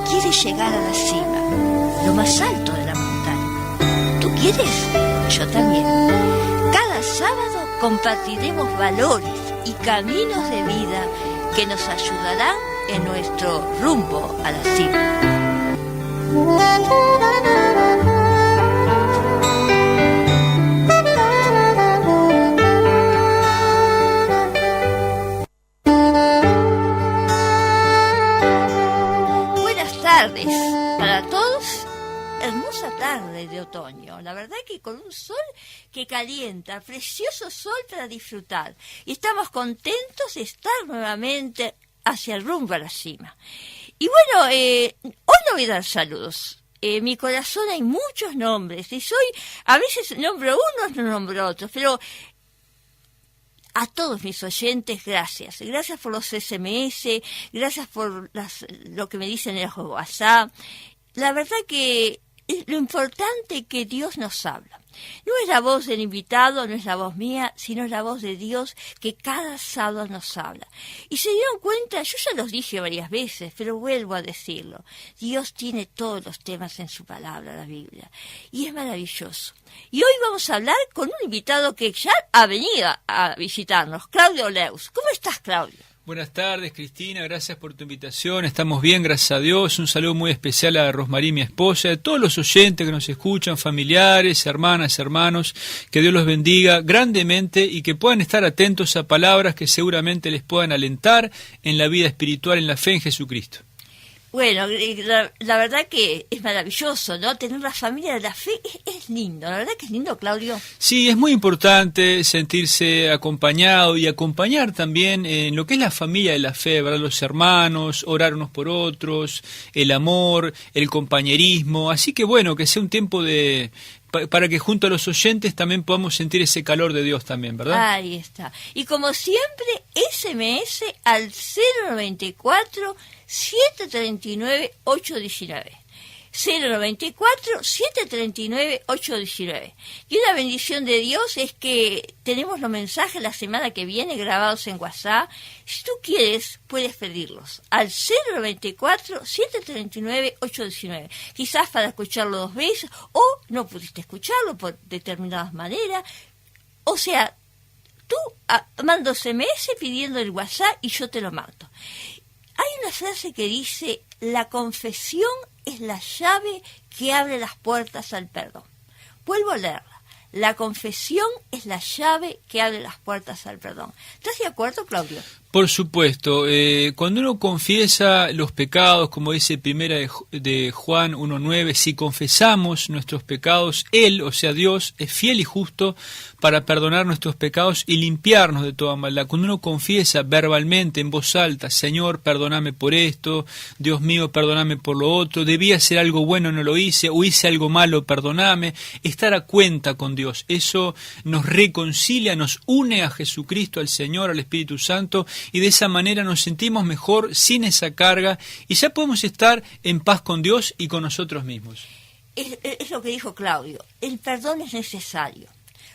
quiere llegar a la cima, lo más alto de la montaña. ¿Tú quieres? Yo también. Cada sábado compartiremos valores y caminos de vida que nos ayudarán en nuestro rumbo a la cima. Buenas tardes para todos. Hermosa tarde de otoño, la verdad que con un sol que calienta, precioso sol para disfrutar. Y estamos contentos de estar nuevamente hacia el rumbo a la cima. Y bueno, hoy no voy a dar saludos. En mi corazón hay muchos nombres y a veces nombro unos, no nombro otros, pero a todos mis oyentes, gracias. Gracias por los SMS, gracias por lo que me dicen en el WhatsApp. La verdad que lo importante es que Dios nos habla. No es la voz del invitado, no es la voz mía, sino la voz de Dios que cada sábado nos habla. Y se dieron cuenta, yo ya los dije varias veces, pero vuelvo a decirlo. Dios tiene todos los temas en su palabra, la Biblia. Y es maravilloso. Y hoy vamos a hablar con un invitado que ya ha venido a visitarnos, Claudio Leus. ¿Cómo estás, Claudio? Buenas tardes, Cristina, gracias por tu invitación, estamos bien, gracias a Dios. Un saludo muy especial a Rosmarí, mi esposa, a todos los oyentes que nos escuchan, familiares, hermanas, hermanos, que Dios los bendiga grandemente y que puedan estar atentos a palabras que seguramente les puedan alentar en la vida espiritual, en la fe en Jesucristo. Bueno, la verdad que es maravilloso, ¿no? Tener la familia de la fe es lindo, la verdad que es lindo, Claudio. Sí, es muy importante sentirse acompañado y acompañar también en lo que es la familia de la fe, ¿verdad? Los hermanos, orar unos por otros, el amor, el compañerismo. Así que bueno, que sea un tiempo para que junto a los oyentes también podamos sentir ese calor de Dios también, ¿verdad? Ahí está. Y como siempre, SMS al 094 739 819. 094 739 819. Y una bendición de Dios es que tenemos los mensajes la semana que viene grabados en WhatsApp. Si tú quieres, puedes pedirlos al 094 739 819. Quizás para escucharlo 2 veces o no pudiste escucharlo por determinadas maneras. O sea, tú mando SMS pidiendo el WhatsApp y yo te lo mando. Hay una frase que dice: la confesión es la llave que abre las puertas al perdón. Vuelvo a leerla. La confesión es la llave que abre las puertas al perdón. ¿Estás de acuerdo, Claudio? Por supuesto, cuando uno confiesa los pecados, como dice primera de Juan 1:9, si confesamos nuestros pecados, Él, o sea Dios, es fiel y justo para perdonar nuestros pecados y limpiarnos de toda maldad. Cuando uno confiesa verbalmente, en voz alta: Señor, perdóname por esto, Dios mío, perdóname por lo otro, debí hacer algo bueno, no lo hice, o hice algo malo, perdóname, estar a cuenta con Dios. Eso nos reconcilia, nos une a Jesucristo, al Señor, al Espíritu Santo, y de esa manera nos sentimos mejor, sin esa carga, y ya podemos estar en paz con Dios y con nosotros mismos. Es lo que dijo Claudio, el perdón es necesario.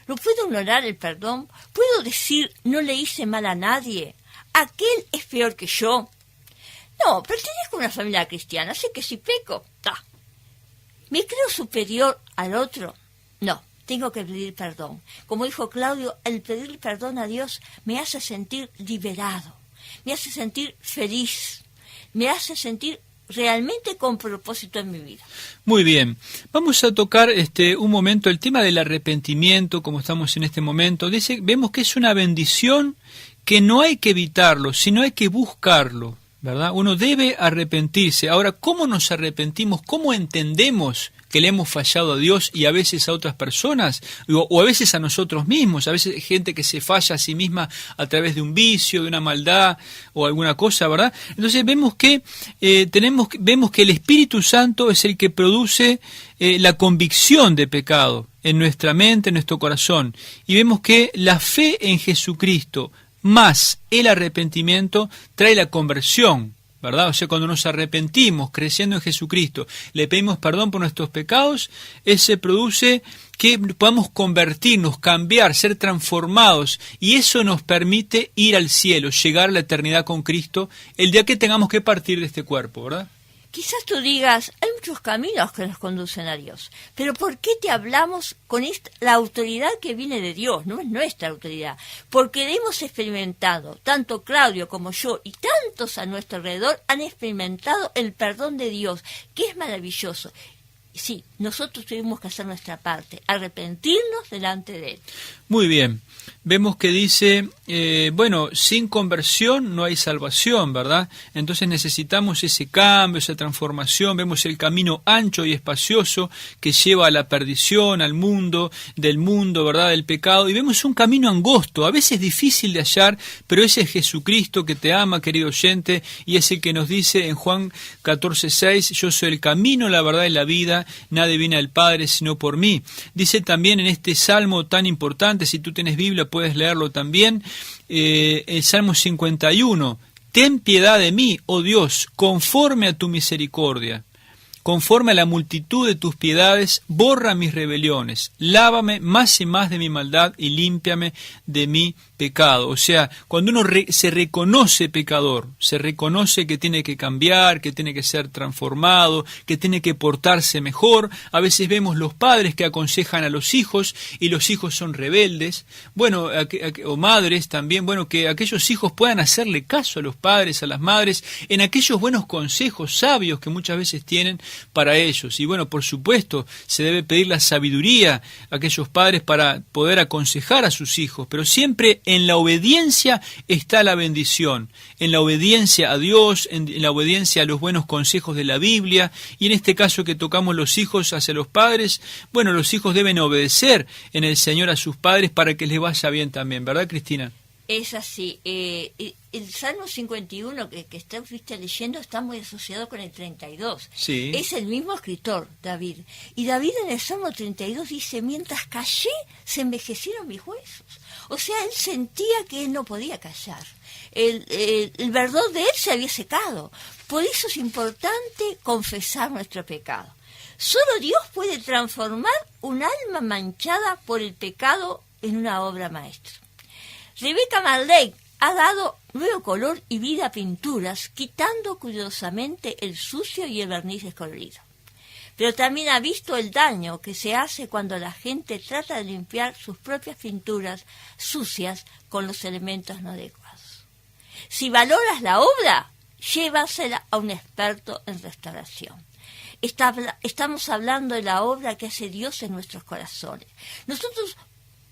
¿No puedo ignorar el perdón? ¿Puedo decir no le hice mal a nadie? ¿Aquel es peor que yo? No, pertenezco a una familia cristiana, así que si peco, ¿me creo superior al otro? No. Tengo que pedir perdón. Como dijo Claudio, el pedir perdón a Dios me hace sentir liberado, me hace sentir feliz, me hace sentir realmente con propósito en mi vida. Muy bien. Vamos a tocar un momento el tema del arrepentimiento, como estamos en este momento. Vemos que es una bendición que no hay que evitarlo, sino hay que buscarlo, ¿verdad? Uno debe arrepentirse. Ahora, ¿cómo nos arrepentimos? ¿Cómo entendemos que le hemos fallado a Dios y a veces a otras personas, o a veces a nosotros mismos? A veces hay gente que se falla a sí misma a través de un vicio, de una maldad o alguna cosa, ¿verdad? Entonces vemos que vemos que el Espíritu Santo es el que produce la convicción de pecado en nuestra mente, en nuestro corazón, y vemos que la fe en Jesucristo más el arrepentimiento trae la conversión, ¿verdad? O sea, cuando nos arrepentimos creyendo en Jesucristo, le pedimos perdón por nuestros pecados, ese produce que podamos convertirnos, cambiar, ser transformados, y eso nos permite ir al cielo, llegar a la eternidad con Cristo, el día que tengamos que partir de este cuerpo, ¿verdad? Quizás tú digas, hay muchos caminos que nos conducen a Dios, pero ¿por qué te hablamos con la autoridad que viene de Dios? No es nuestra autoridad, porque hemos experimentado, tanto Claudio como yo y tantos a nuestro alrededor han experimentado el perdón de Dios, que es maravilloso. Sí, nosotros tuvimos que hacer nuestra parte, arrepentirnos delante de Él. Muy bien. Vemos que dice, sin conversión no hay salvación, ¿verdad? Entonces necesitamos ese cambio, esa transformación. Vemos el camino ancho y espacioso que lleva a la perdición, al mundo, ¿verdad? Del pecado. Y vemos un camino angosto, a veces difícil de hallar, pero ese es Jesucristo que te ama, querido oyente, y es el que nos dice en Juan 14:6, yo soy el camino, la verdad y la vida, nadie viene al Padre sino por mí. Dice también en este salmo tan importante, si tú tienes Biblia puedes leerlo también, el Salmo 51, ten piedad de mí, oh Dios, conforme a tu misericordia, conforme a la multitud de tus piedades, borra mis rebeliones, lávame más y más de mi maldad y límpiame de mi pecado. O sea, cuando uno se reconoce pecador, se reconoce que tiene que cambiar, que tiene que ser transformado, que tiene que portarse mejor. A veces vemos los padres que aconsejan a los hijos y los hijos son rebeldes. Bueno, o madres también, que aquellos hijos puedan hacerle caso a los padres, a las madres, en aquellos buenos consejos sabios que muchas veces tienen para ellos. Y bueno, por supuesto, se debe pedir la sabiduría a aquellos padres para poder aconsejar a sus hijos, pero siempre en la obediencia está la bendición, en la obediencia a Dios, en la obediencia a los buenos consejos de la Biblia, y en este caso que tocamos los hijos hacia los padres, bueno, los hijos deben obedecer en el Señor a sus padres para que les vaya bien también, ¿verdad, Cristina? Es así. El Salmo 51 que estuviste leyendo está muy asociado con el 32. Sí. Es el mismo escritor, David. Y David en el Salmo 32 dice, mientras callé, se envejecieron mis huesos. O sea, él sentía que él no podía callar. El verdor de él se había secado. Por eso es importante confesar nuestro pecado. Solo Dios puede transformar un alma manchada por el pecado en una obra maestra. Rebecca Marley ha dado nuevo color y vida a pinturas, quitando cuidadosamente el sucio y el barniz descolorido. Pero también ha visto el daño que se hace cuando la gente trata de limpiar sus propias pinturas sucias con los elementos no adecuados. Si valoras la obra, llévasela a un experto en restauración. Estamos hablando de la obra que hace Dios en nuestros corazones. Nosotros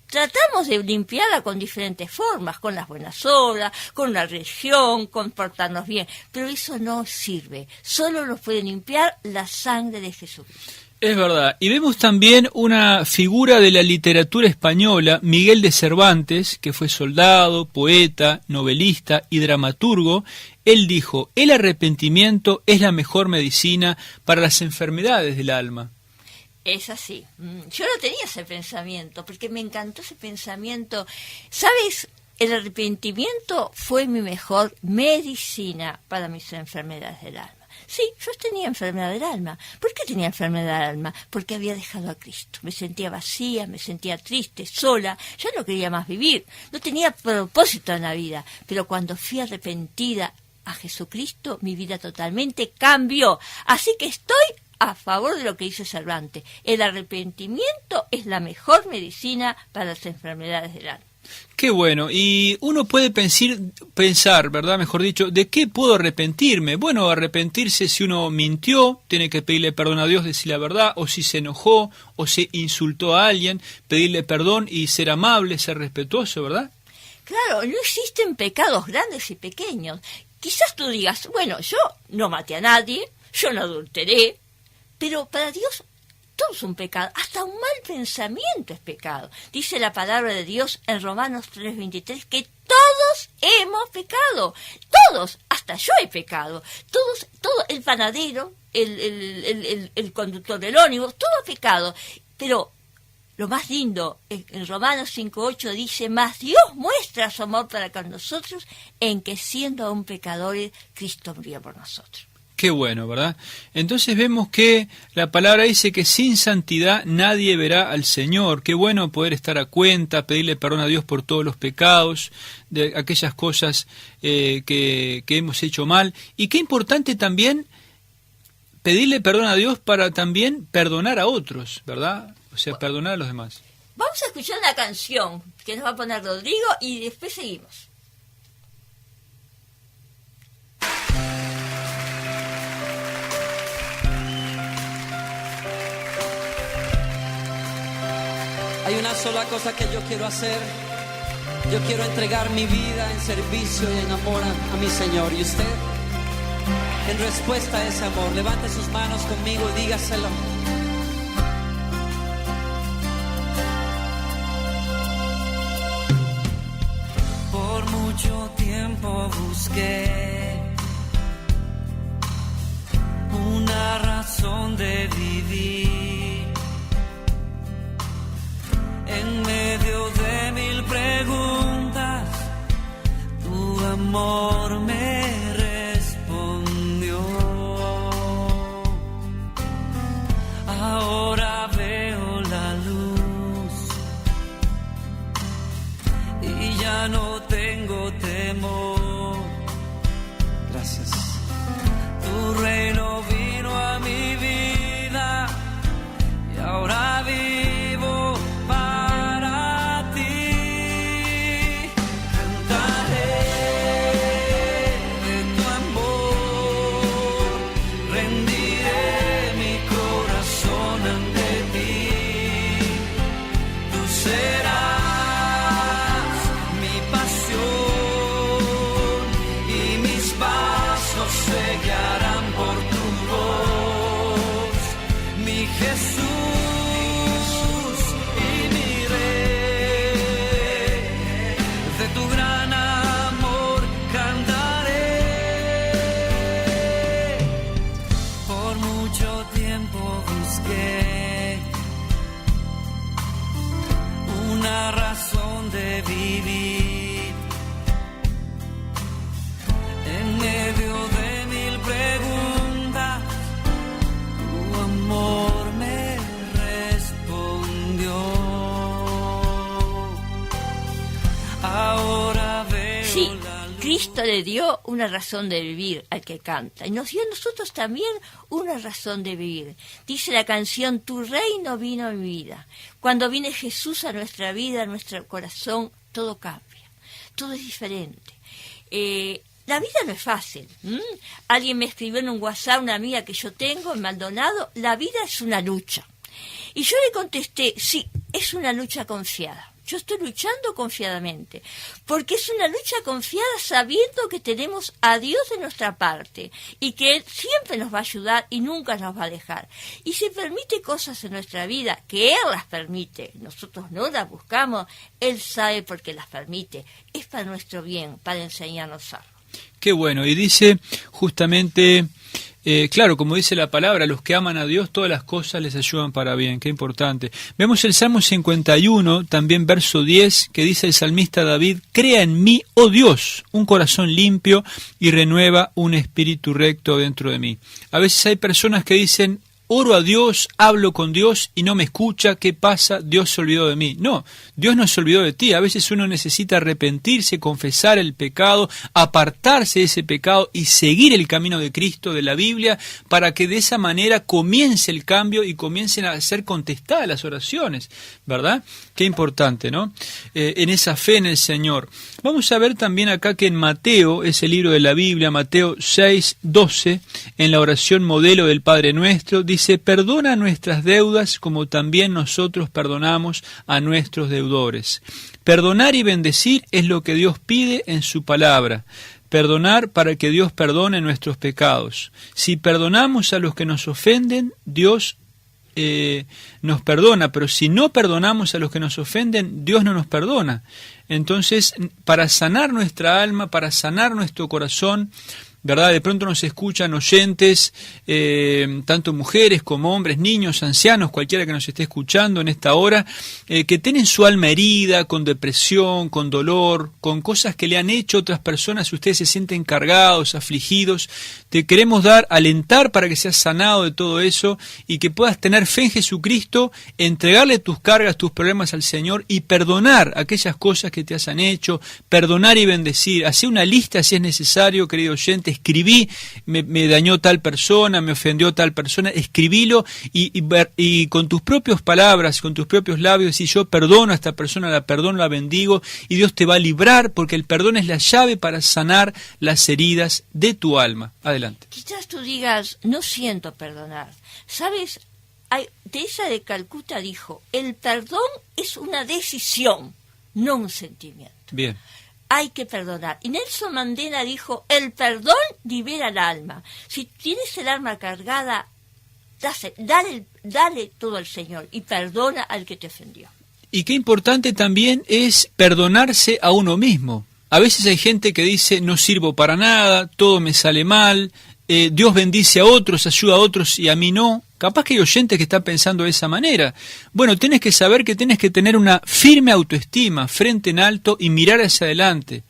tratamos de limpiarla con diferentes formas, con las buenas obras, con la religión, con portarnos bien, pero eso no sirve. Solo nos puede limpiar la sangre de Jesucristo. Es verdad. Y vemos también una figura de la literatura española, Miguel de Cervantes, que fue soldado, poeta, novelista y dramaturgo. Él dijo, el arrepentimiento es la mejor medicina para las enfermedades del alma. Es así. Yo no tenía ese pensamiento, porque me encantó ese pensamiento. ¿Sabes? El arrepentimiento fue mi mejor medicina para mis enfermedades del alma. Sí, yo tenía enfermedad del alma. ¿Por qué tenía enfermedad del alma? Porque había dejado a Cristo. Me sentía vacía, me sentía triste, sola. Ya no quería más vivir. No tenía propósito en la vida. Pero cuando fui arrepentida a Jesucristo, mi vida totalmente cambió. Así que estoy a favor de lo que dice Cervantes. El arrepentimiento es la mejor medicina para las enfermedades del alma. Qué bueno, y uno puede pensar, ¿verdad? Mejor dicho, ¿de qué puedo arrepentirme? Bueno, arrepentirse si uno mintió, tiene que pedirle perdón a Dios, decir la verdad, o si se enojó, o se insultó a alguien, pedirle perdón y ser amable, ser respetuoso, ¿verdad? Claro, no existen pecados grandes y pequeños. Quizás tú digas, bueno, yo no maté a nadie, yo no adulteré, pero para Dios todo es un pecado, hasta un mal pensamiento es pecado. Dice la palabra de Dios en Romanos 3:23 que todos hemos pecado, todos, hasta yo he pecado, todo el panadero, el conductor del ómnibus, todo ha pecado. Pero lo más lindo, en Romanos 5:8 dice, mas Dios muestra su amor para con nosotros en que siendo aún pecadores, Cristo murió por nosotros. Qué bueno, ¿verdad? Entonces vemos que la palabra dice que sin santidad nadie verá al Señor. Qué bueno poder estar a cuenta, pedirle perdón a Dios por todos los pecados, de aquellas cosas que hemos hecho mal. Y qué importante también pedirle perdón a Dios para también perdonar a otros, ¿verdad? O sea, perdonar a los demás. Vamos a escuchar una canción que nos va a poner Rodrigo y después seguimos. Hay una sola cosa que yo quiero hacer. Yo quiero entregar mi vida en servicio y en amor a mi Señor. Y usted, en respuesta a ese amor, levante sus manos conmigo y dígaselo. Por mucho tiempo busqué una razón de vivir en medio de mil preguntas. Tu amor me respondió. Ahora veo la luz y ya no tengo temor. Gracias. Tu reino vino a mi vida y ahora vivo para ti. Cantaré de tu amor, rendiré mi corazón ante ti. Tú serás mi pasión y mis pasos se guiarán por tu voz, mi Jesús. Una razón de vivir en medio de mil preguntas. Tu amor me respondió. Ahora veo Sí, la luz. Cristo le dio una razón de vivir al que canta y nos dio a nosotros también una razón de vivir. Dice la canción, tu reino vino a mi vida. Cuando viene Jesús a nuestra vida, a nuestro corazón, todo cambia, todo es diferente. La vida no es fácil. Alguien me escribió en un WhatsApp, una amiga que yo tengo en Maldonado, la vida es una lucha. Y yo le contesté, sí, es una lucha confiada. Yo estoy luchando confiadamente, porque es una lucha confiada sabiendo que tenemos a Dios de nuestra parte y que Él siempre nos va a ayudar y nunca nos va a dejar. Y si permite cosas en nuestra vida, que Él las permite, nosotros no las buscamos, Él sabe por qué las permite. Es para nuestro bien, para enseñarnos algo. Qué bueno, y dice justamente, claro, como dice la palabra, los que aman a Dios, todas las cosas les ayudan para bien, qué importante. Vemos el Salmo 51, también verso 10, que dice el salmista David, crea en mí, oh Dios, un corazón limpio y renueva un espíritu recto dentro de mí. A veces hay personas que dicen, oro a Dios, hablo con Dios y no me escucha, ¿qué pasa? Dios se olvidó de mí. No, Dios no se olvidó de ti. A veces uno necesita arrepentirse, confesar el pecado, apartarse de ese pecado y seguir el camino de Cristo, de la Biblia, para que de esa manera comience el cambio y comiencen a ser contestadas las oraciones, ¿verdad? Qué importante, ¿no? En esa fe en el Señor. Vamos a ver también acá que en Mateo, ese libro de la Biblia, Mateo 6:12, en la oración modelo del Padre Nuestro, dice, perdona nuestras deudas como también nosotros perdonamos a nuestros deudores. Perdonar y bendecir es lo que Dios pide en su palabra. Perdonar para que Dios perdone nuestros pecados. Si perdonamos a los que nos ofenden, Dios nos perdona, pero si no perdonamos a los que nos ofenden, Dios no nos perdona. Entonces, para sanar nuestra alma, para sanar nuestro corazón, ¿verdad? De pronto nos escuchan oyentes, tanto mujeres como hombres, niños, ancianos, cualquiera que nos esté escuchando en esta hora, que tienen su alma herida, con depresión, con dolor, con cosas que le han hecho otras personas, y ustedes se sienten cargados, afligidos. Te queremos alentar para que seas sanado de todo eso y que puedas tener fe en Jesucristo, entregarle tus cargas, tus problemas al Señor y perdonar aquellas cosas que te han hecho, perdonar y bendecir. Hacé una lista si es necesario, querido oyente, adelante, escribí, me dañó tal persona, me ofendió tal persona, escribílo y con tus propias palabras, con tus propios labios, si yo perdono a esta persona, la perdono, la bendigo, y Dios te va a librar, porque el perdón es la llave para sanar las heridas de tu alma. Adelante. Quizás tú digas, no siento perdonar. ¿Sabes? Teresa de Calcuta dijo, el perdón es una decisión, no un sentimiento. Bien. Hay que perdonar. Y Nelson Mandela dijo, el libera el alma. Si tienes el alma cargada, dale todo al Señor y perdona al que te ofendió. Y qué importante también es perdonarse a uno mismo. A veces hay gente que dice, no sirvo para nada, todo me sale mal, Dios bendice a otros, ayuda a otros y a mí no. Capaz que hay oyentes que están pensando de esa manera. Bueno, tienes que saber que tienes que tener una firme autoestima, frente en alto y mirar hacia adelante.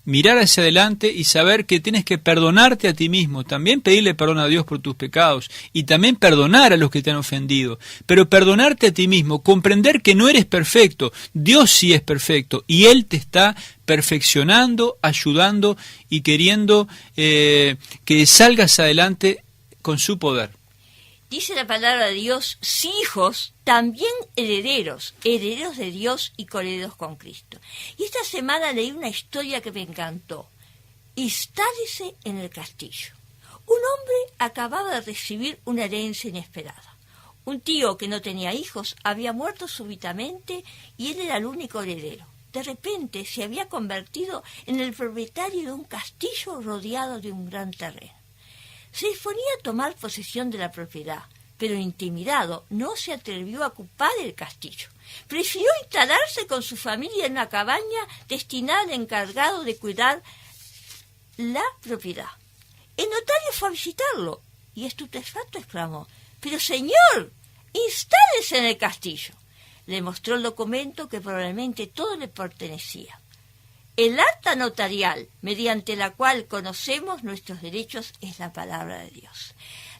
Mirar hacia adelante y saber que tienes que perdonarte a ti mismo. También pedirle perdón a Dios por tus pecados y también perdonar a los que te han ofendido. Pero perdonarte a ti mismo, comprender que no eres perfecto. Dios sí es perfecto y Él te está perfeccionando, ayudando y queriendo que salgas adelante con su poder. Dice la palabra de Dios, sí, hijos, también herederos de Dios y coherederos con Cristo. Y esta semana leí una historia que me encantó. Instálese en el castillo. Un hombre acababa de recibir una herencia inesperada. Un tío que no tenía hijos había muerto súbitamente y él era el único heredero. De repente se había convertido en el propietario de un castillo rodeado de un gran terreno. Se disponía a tomar posesión de la propiedad, pero intimidado no se atrevió a ocupar el castillo. Prefirió instalarse con su familia en una cabaña destinada al encargado de cuidar la propiedad. El notario fue a visitarlo y estupefacto exclamó, «¡Pero señor, instálese en el castillo!». Le mostró el documento que probablemente todo le pertenecía. El acta notarial, mediante la cual conocemos nuestros derechos, es la palabra de Dios.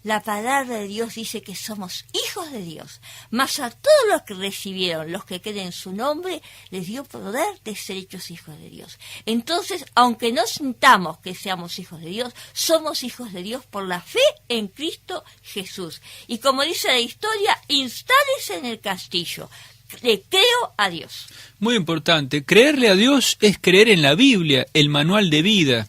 La palabra de Dios dice que somos hijos de Dios, mas a todos los que recibieron, los que creen en su nombre, les dio poder de ser hechos hijos de Dios. Entonces, aunque no sintamos que seamos hijos de Dios, somos hijos de Dios por la fe en Cristo Jesús. Y como dice la historia, instálese en el castillo. Le creo a Dios. Muy importante, creerle a Dios es creer en la Biblia, el manual de vida.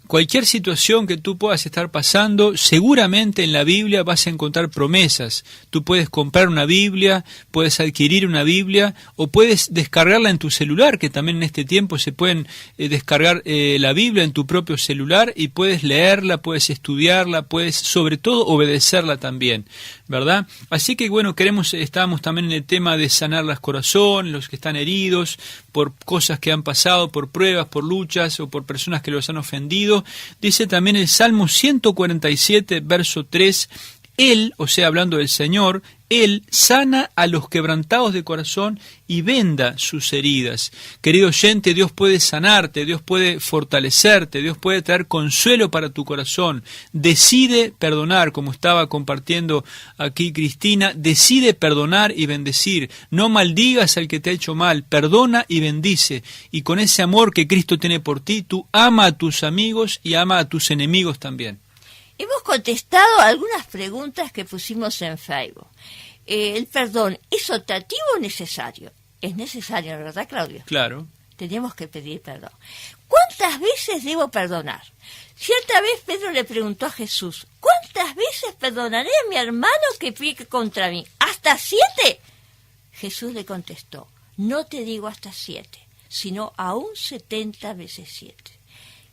Cualquier situación que tú puedas estar pasando, seguramente en la Biblia vas a encontrar promesas. Tú puedes comprar una Biblia, puedes adquirir una Biblia o puedes descargarla en tu celular, que también en este tiempo se pueden descargar la Biblia en tu propio celular y puedes leerla, puedes estudiarla, puedes sobre todo obedecerla también, ¿verdad? Así que bueno, estábamos también en el tema de sanar los corazones, los que están heridos por cosas que han pasado, por pruebas, por luchas o por personas que los han ofendido. Dice también el Salmo 147, verso 3, Él, o sea, hablando del Señor, Él sana a los quebrantados de corazón y venda sus heridas. Querido oyente, Dios puede sanarte, Dios puede fortalecerte, Dios puede traer consuelo para tu corazón. Decide perdonar, como estaba compartiendo aquí Cristina, decide perdonar y bendecir. No maldigas al que te ha hecho mal, perdona y bendice. Y con ese amor que Cristo tiene por ti, tú ama a tus amigos y ama a tus enemigos también. Hemos contestado algunas preguntas que pusimos en Facebook. El perdón, ¿es optativo o necesario? Es necesario, ¿verdad, Claudio? Claro. Tenemos que pedir perdón. ¿Cuántas veces debo perdonar? Cierta vez Pedro le preguntó a Jesús, ¿cuántas veces perdonaré a mi hermano que peque contra mí? ¿Hasta 7? Jesús le contestó, no te digo hasta 7, sino aún 70 veces 7.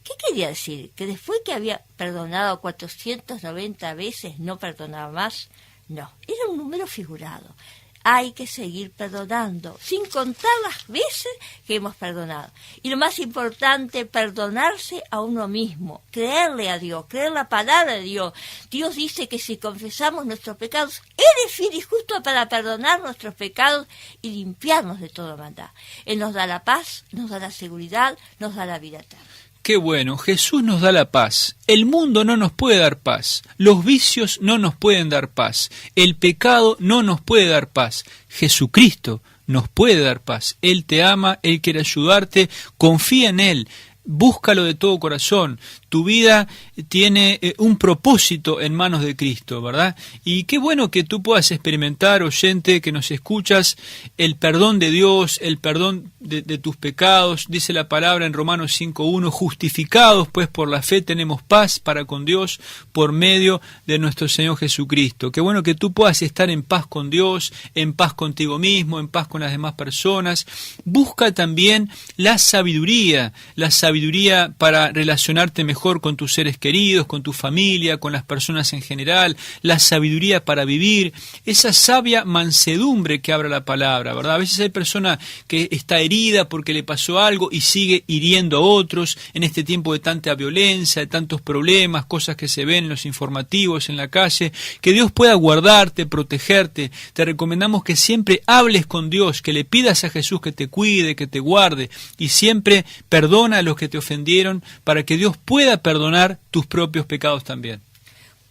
¿Qué quería decir? ¿Que después que había perdonado 490 veces no perdonaba más? No, era un número figurado. Hay que seguir perdonando, sin contar las veces que hemos perdonado. Y lo más importante, perdonarse a uno mismo, creerle a Dios, creer la palabra de Dios. Dios dice que si confesamos nuestros pecados, Él es fiel y justo para perdonar nuestros pecados y limpiarnos de toda maldad. Él nos da la paz, nos da la seguridad, nos da la vida eterna. Qué bueno, Jesús nos da la paz. El mundo no nos puede dar paz. Los vicios no nos pueden dar paz. El pecado no nos puede dar paz. Jesucristo nos puede dar paz. Él te ama, Él quiere ayudarte. Confía en Él. búscalo de todo corazón. Tu vida tiene un propósito en manos de Cristo, ¿verdad? Y qué bueno que tú puedas experimentar, oyente, que nos escuchas, el perdón de Dios, el perdón de tus pecados. Dice la palabra en Romanos 5:1, justificados pues por la fe tenemos paz para con Dios por medio de nuestro Señor Jesucristo. Qué bueno que tú puedas estar en paz con Dios, en paz contigo mismo, en paz con las demás personas. Busca también la sabiduría para relacionarte mejor con tus seres queridos, con tu familia, con las personas en general, la sabiduría para vivir, esa sabia mansedumbre que habla la palabra, ¿verdad? A veces hay persona que está herida porque le pasó algo y sigue hiriendo a otros en este tiempo de tanta violencia, de tantos problemas, cosas que se ven en los informativos, en la calle. Que Dios pueda guardarte, protegerte. Te recomendamos que siempre hables con Dios, que le pidas a Jesús que te cuide, que te guarde, y siempre perdona a los que te ofendieron para que Dios pueda perdonar tus propios pecados también.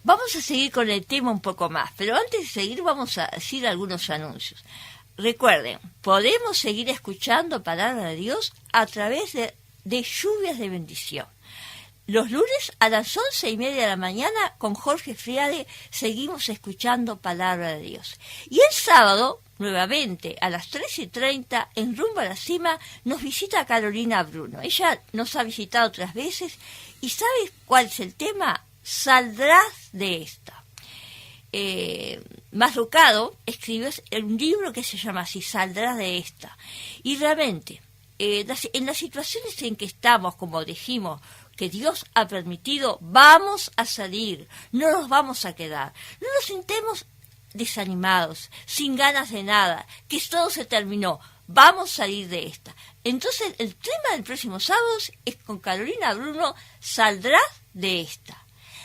Vamos a seguir con el tema un poco más, pero antes de seguir vamos a decir algunos anuncios. Recuerden, podemos seguir escuchando palabra de Dios a través de lluvias de bendición. Los lunes a las 11:30 de la mañana con Jorge Friade seguimos escuchando palabra de Dios. Y el sábado, nuevamente a las 13:30 en Rumbo a la Cima, nos visita Carolina Bruno. Ella nos ha visitado otras veces y ¿sabes cuál es el tema? Saldrás de esta. Mazzucato escribió un libro que se llama así, Saldrás de esta. Y realmente, en las situaciones en que estamos, como dijimos, que Dios ha permitido, vamos a salir, no nos vamos a quedar. No nos sintemos desanimados, sin ganas de nada, que todo se terminó, vamos a salir de esta. Entonces, el tema del próximo sábado es con Carolina Bruno, Saldrás de esta.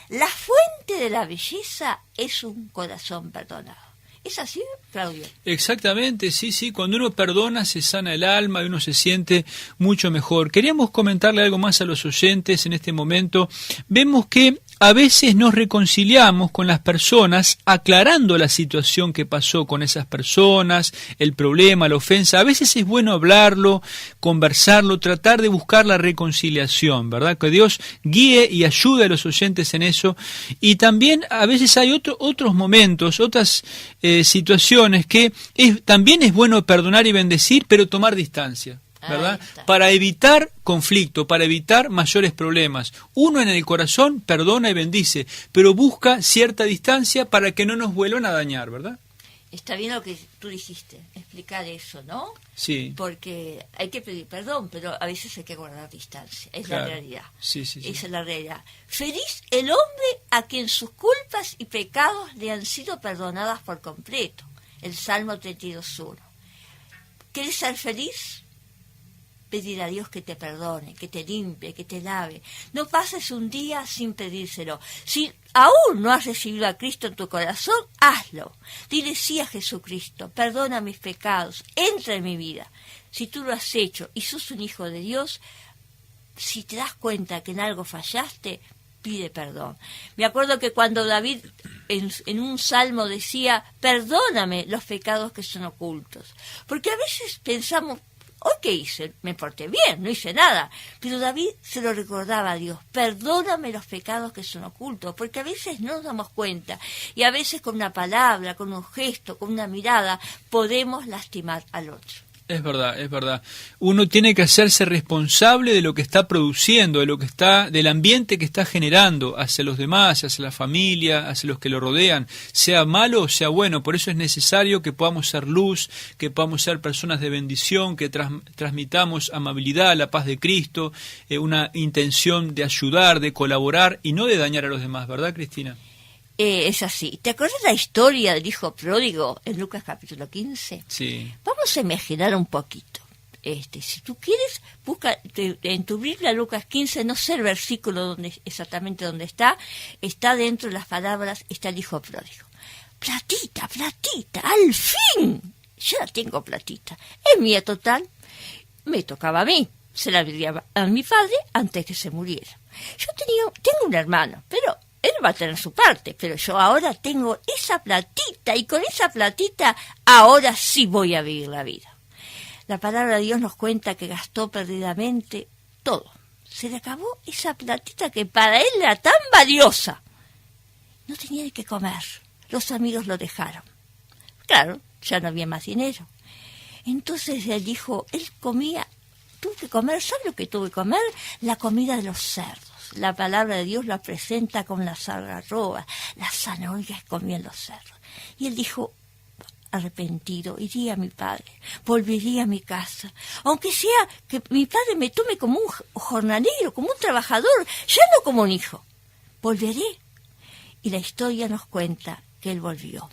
La fuente de la belleza es un corazón perdonado. ¿Es así, Claudio? Exactamente, sí. Cuando uno perdona se sana el alma y uno se siente mucho mejor. Queríamos comentarle algo más a los oyentes en este momento. Vemos que a veces nos reconciliamos con las personas aclarando la situación que pasó con esas personas, el problema, la ofensa. A veces es bueno hablarlo, conversarlo, tratar de buscar la reconciliación, ¿verdad? Que Dios guíe y ayude a los oyentes en eso. Y también a veces hay otros momentos, otras situaciones que también es bueno perdonar y bendecir, pero tomar distancia, ¿verdad? Para evitar conflicto, para evitar mayores problemas. Uno en el corazón perdona y bendice, pero busca cierta distancia para que no nos vuelvan a dañar, ¿verdad? Está bien lo que tú dijiste, explicar eso, ¿no? Sí. Porque hay que pedir perdón, pero a veces hay que guardar distancia. Es claro. La realidad. Sí. Esa es la realidad. Feliz el hombre a quien sus culpas y pecados le han sido perdonadas por completo. El Salmo 32:1. ¿Quieres ser feliz? Pedir a Dios que te perdone, que te limpie, que te lave. No pases un día sin pedírselo. Si aún no has recibido a Cristo en tu corazón, hazlo. Dile sí a Jesucristo, perdona mis pecados, entra en mi vida. Si tú lo has hecho y sos un hijo de Dios, si te das cuenta que en algo fallaste, pide perdón. Me acuerdo que cuando David en un salmo decía, perdóname los pecados que son ocultos. Porque a veces pensamos, ¿hoy qué hice? Me porté bien, no hice nada. Pero David se lo recordaba a Dios, perdóname los pecados que son ocultos, porque a veces no nos damos cuenta. Y a veces con una palabra, con un gesto, con una mirada, podemos lastimar al otro. Es verdad. Uno tiene que hacerse responsable de lo que está produciendo, del ambiente que está generando hacia los demás, hacia la familia, hacia los que lo rodean, sea malo o sea bueno. Por eso es necesario que podamos ser luz, que podamos ser personas de bendición, que transmitamos amabilidad, la paz de Cristo, una intención de ayudar, de colaborar y no de dañar a los demás, ¿verdad, Cristina? Es así. ¿Te acuerdas la historia del hijo pródigo en Lucas capítulo 15? Sí. Vamos a imaginar un poquito. Si tú quieres, busca en tu Biblia Lucas 15, no sé el versículo exactamente donde está dentro de las palabras, está el hijo pródigo. Platita, al fin. Yo la tengo platita. Es mía total. Me tocaba a mí. Se la diría a mi padre antes que se muriera. Tengo un hermano, pero él va a tener su parte, pero yo ahora tengo esa platita y con esa platita ahora sí voy a vivir la vida. La palabra de Dios nos cuenta que gastó perdidamente todo. se le acabó esa platita que para él era tan valiosa. No tenía ni que comer. Los amigos lo dejaron. Claro, ya no había más dinero. Entonces él dijo, él comía, tuvo que comer, ¿sabe lo que tuvo que comer? La comida de los cerdos. La palabra de Dios la presenta con las algarrobas, las zanahorias que comían los cerdos. Y él dijo, arrepentido, iría a mi padre, volvería a mi casa, aunque sea que mi padre me tome como un jornalero, como un trabajador, ya no como un hijo. Volveré. Y la historia nos cuenta que él volvió.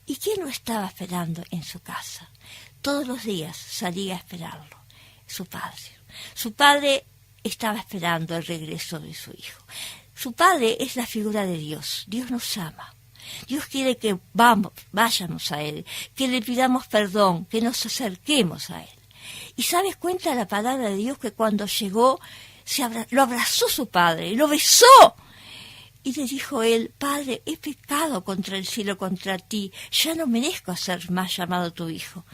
¿Y quién lo estaba esperando en su casa? Todos los días salía a esperarlo, su padre. Su padre estaba esperando el regreso de su hijo. Su padre es la figura de Dios. Dios nos ama. Dios quiere que vayamos a Él, que le pidamos perdón, que nos acerquemos a Él. Y ¿sabes? Cuenta la palabra de Dios que cuando llegó, lo abrazó su padre, lo besó. Y le dijo él, Padre, he pecado contra el cielo, contra ti, ya no merezco ser más llamado tu hijo.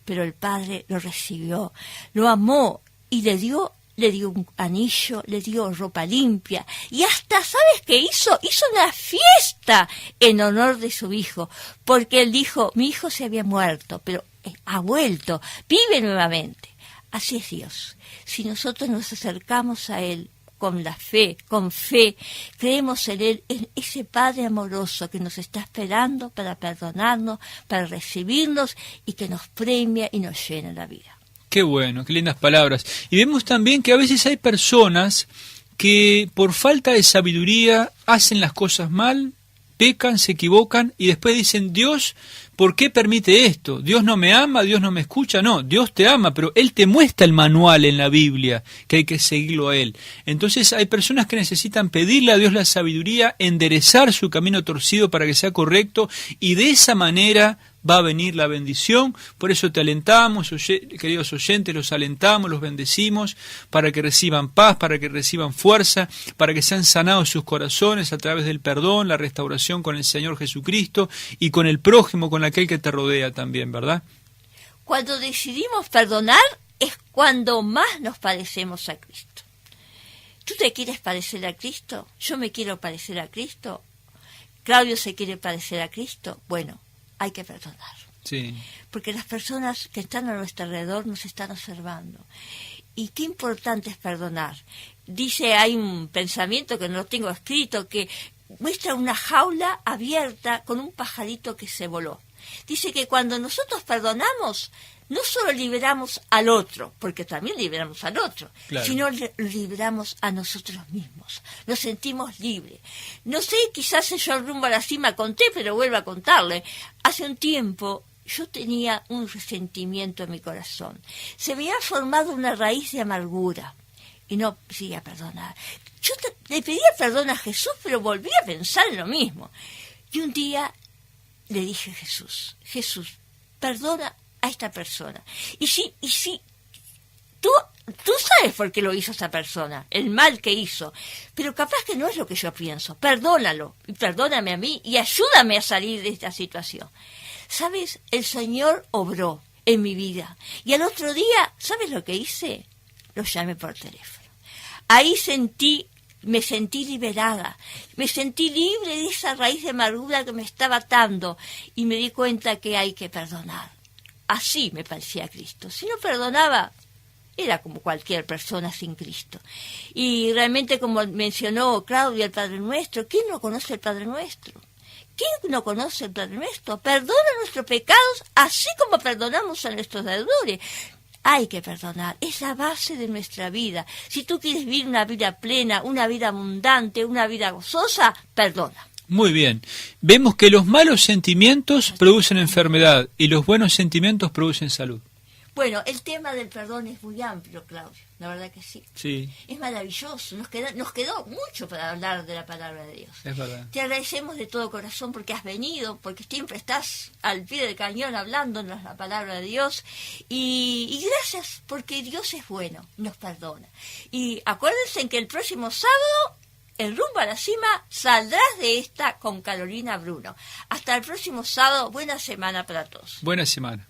Pero el padre lo recibió, lo amó y le dio un anillo, le dio ropa limpia y hasta, ¿sabes qué hizo? Hizo una fiesta en honor de su hijo, porque él dijo, mi hijo se había muerto, pero ha vuelto, vive nuevamente. Así es Dios. Si nosotros nos acercamos a Él con fe, creemos en Él, en ese Padre amoroso que nos está esperando para perdonarnos, para recibirnos y que nos premia y nos llena la vida. Qué bueno, qué lindas palabras. Y vemos también que a veces hay personas que por falta de sabiduría hacen las cosas mal, pecan, se equivocan y después dicen, Dios, ¿por qué permite esto? Dios no me ama, Dios no me escucha. No, Dios te ama, pero Él te muestra el manual en la Biblia, que hay que seguirlo a Él. Entonces hay personas que necesitan pedirle a Dios la sabiduría, enderezar su camino torcido para que sea correcto, y de esa manera va a venir la bendición. Por eso te alentamos, queridos oyentes, los alentamos, los bendecimos, para que reciban paz, para que reciban fuerza, para que sean sanados sus corazones a través del perdón, la restauración con el Señor Jesucristo y con el prójimo, con aquel que te rodea también, ¿verdad? Cuando decidimos perdonar es cuando más nos parecemos a Cristo. ¿Tú te quieres parecer a Cristo? ¿Yo me quiero parecer a Cristo? ¿Claudio se quiere parecer a Cristo? Bueno, hay que perdonar. Sí. Porque las personas que están a nuestro alrededor nos están observando. Y qué importante es perdonar. Dice, hay un pensamiento que no lo tengo escrito, que muestra una jaula abierta con un pajarito que se voló. Dice que cuando nosotros perdonamos, no solo liberamos al otro, porque también liberamos al otro, claro, sino liberamos a nosotros mismos. Nos sentimos libres. No sé, quizás yo rumbo a la cima conté, pero vuelvo a contarle. Hace un tiempo yo tenía un resentimiento en mi corazón. Se me había formado una raíz de amargura y no podía perdonar. Yo le pedía perdón a Jesús, pero volví a pensar en lo mismo. Y un día le dije a Jesús, perdona a esta persona. Y si tú sabes por qué lo hizo esa persona, el mal que hizo, pero capaz que no es lo que yo pienso. Perdónalo, y perdóname a mí, y ayúdame a salir de esta situación. ¿Sabes? El Señor obró en mi vida. Y al otro día, ¿sabes lo que hice? Lo llamé por teléfono. Ahí me sentí liberada, me sentí libre de esa raíz de amargura que me estaba atando y me di cuenta que hay que perdonar. Así me parecía Cristo. Si no perdonaba, era como cualquier persona sin Cristo. Y realmente, como mencionó Claudia, el Padre Nuestro, ¿quién no conoce el Padre Nuestro? ¿Quién no conoce el Padre Nuestro? Perdona nuestros pecados así como perdonamos a nuestros deudores. Hay que perdonar, es la base de nuestra vida. Si tú quieres vivir una vida plena, una vida abundante, una vida gozosa, perdona. Muy bien. Vemos que los malos sentimientos producen enfermedad y los buenos sentimientos producen salud. Bueno, el tema del perdón es muy amplio, Claudio, la verdad que sí. Sí. Es maravilloso, nos quedó mucho para hablar de la palabra de Dios. Es verdad. Te agradecemos de todo corazón porque has venido, porque siempre estás al pie del cañón hablándonos la palabra de Dios. Y gracias, porque Dios es bueno, nos perdona. Y acuérdense que el próximo sábado, en Rumbo a la Cima, saldrás de esta con Carolina Bruno. Hasta el próximo sábado, buena semana para todos. Buena semana.